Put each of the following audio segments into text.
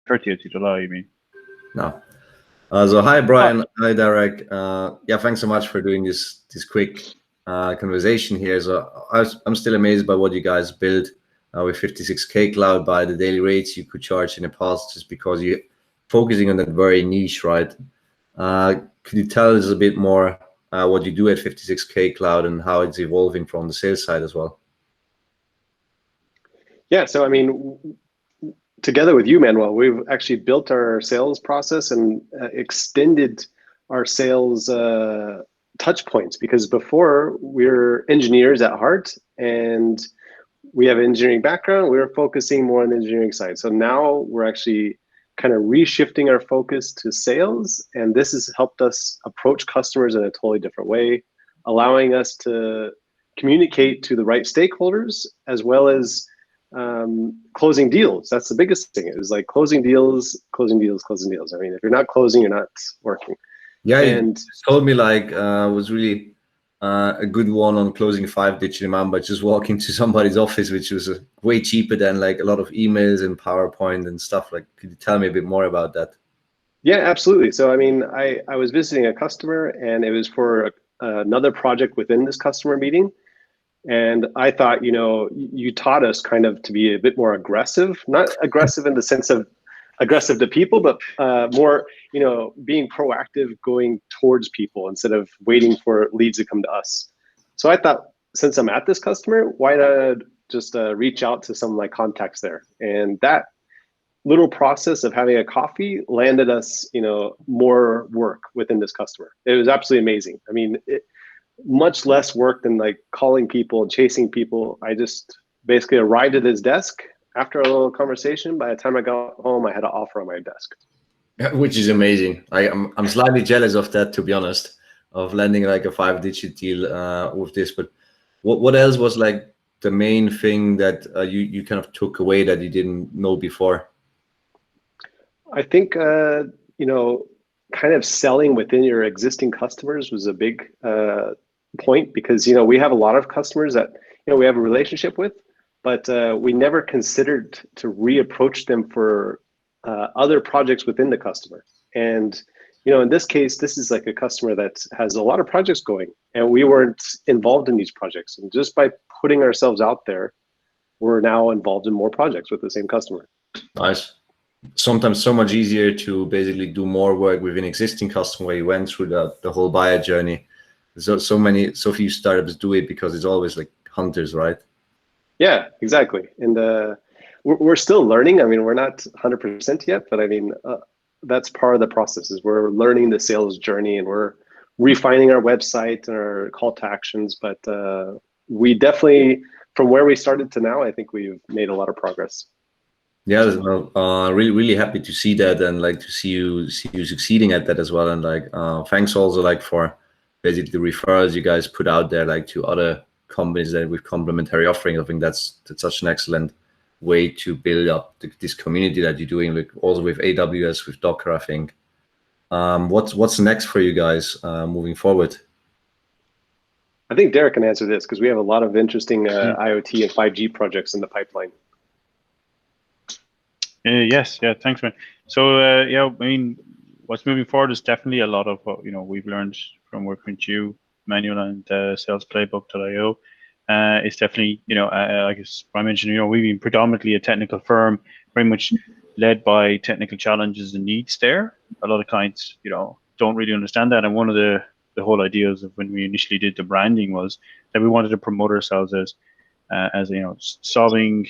30th of July, you mean? No. So hi, Brian. Hi, Darragh. Yeah, thanks so much for doing this quick conversation here. So I'm still amazed by what you guys built with 56K Cloud, by the daily rates you could charge in the past, just because you're focusing on that very niche, right? Could you tell us a bit more what you do at 56K Cloud and how it's evolving from the sales side as well? Yeah, so I mean, together with you, Manuel, we've actually built our sales process and extended our sales touch points, because before we're engineers at heart and we have an engineering background, we were focusing more on the engineering side. So now we're actually kind of reshifting our focus to sales, and this has helped us approach customers in a totally different way, allowing us to communicate to the right stakeholders, as well as closing deals. That's the biggest thing. It was like closing deals, closing deals, closing deals. I mean, if you're not closing, you're not working. Yeah, and you told me like was really a good one on closing 5-digit amount by just walking to somebody's office, which was way cheaper than like a lot of emails and PowerPoint and stuff. Like, could you tell me a bit more about that? Yeah, absolutely. So I mean, I was visiting a customer, and it was for another project within this customer meeting. And I thought, you know, you taught us kind of to be a bit more aggressive, not aggressive in the sense of aggressive to people, but more, you know, being proactive, going towards people instead of waiting for leads to come to us. So I thought, since I'm at this customer, why not just reach out to some of my contacts there? And that little process of having a coffee landed us, you know, more work within this customer. It was absolutely amazing. I mean, much less work than like calling people and chasing people. I just basically arrived at his desk after a little conversation. By the time I got home, I had an offer on my desk. Which is amazing. I'm slightly jealous of that, to be honest, of landing like a 5-digit deal with this. But what else was like the main thing that you kind of took away that you didn't know before? I think you know, kind of selling within your existing customers was a big point, because you know, we have a lot of customers that, you know, we have a relationship with, but we never considered to reapproach them for other projects within the customer. And you know, in this case, this is like a customer that has a lot of projects going, and we weren't involved in these projects. And just by putting ourselves out there, we're now involved in more projects with the same customer. Nice. Sometimes so much easier to basically do more work with an existing customer where you went through the whole buyer journey. So few startups do it because it's always like hunters, right? Yeah, exactly. And we're still learning. I mean, we're not 100% yet, but I mean, that's part of the process. Is we're learning the sales journey, and we're refining our website and our call to actions. But we definitely, from where we started to now, I think we've made a lot of progress. Yeah, well, really happy to see that, and like to see you succeeding at that as well. And like thanks also like for basically the referrals you guys put out there, like to other companies that with complementary offering. I think that's such an excellent way to build up this community that you're doing, like also with AWS, with Docker. I think what's next for you guys moving forward? I think Darragh can answer this, because we have a lot of interesting IoT and 5G projects in the pipeline. Yes, yeah, thanks, man. So yeah, I mean, what's moving forward is definitely a lot of what, you know, we've learned from working with you, Manuel, and SalesPlaybook.io. It's definitely, you know, I guess I mentioned, you know, we've been predominantly a technical firm, very much led by technical challenges and needs there. A lot of clients, you know, don't really understand that. And one of the whole ideas of when we initially did the branding was that we wanted to promote ourselves as you know, solving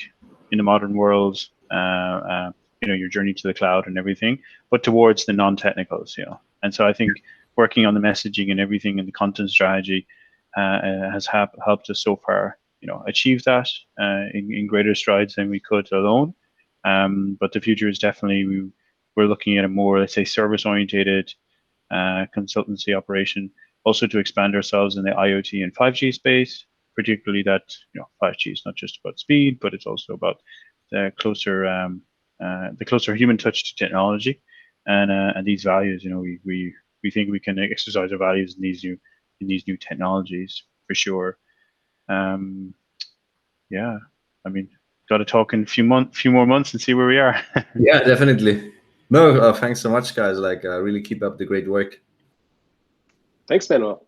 in the modern world, you know, your journey to the cloud and everything, but towards the non-technicals, you know. And so I think working on the messaging and everything and the content strategy has helped us so far, you know, achieve that in greater strides than we could alone. But the future is definitely, we're looking at a more, let's say, service-oriented consultancy operation, also to expand ourselves in the IoT and 5G space, particularly that, you know, 5G is not just about speed, but it's also about the closer human touch to technology, and these values. You know, we think we can exercise our values in these new technologies for sure. Yeah, I mean, got to talk in a few more months and see where we are. Yeah, definitely. No, thanks so much, guys. Like, really keep up the great work. Thanks, Manuel.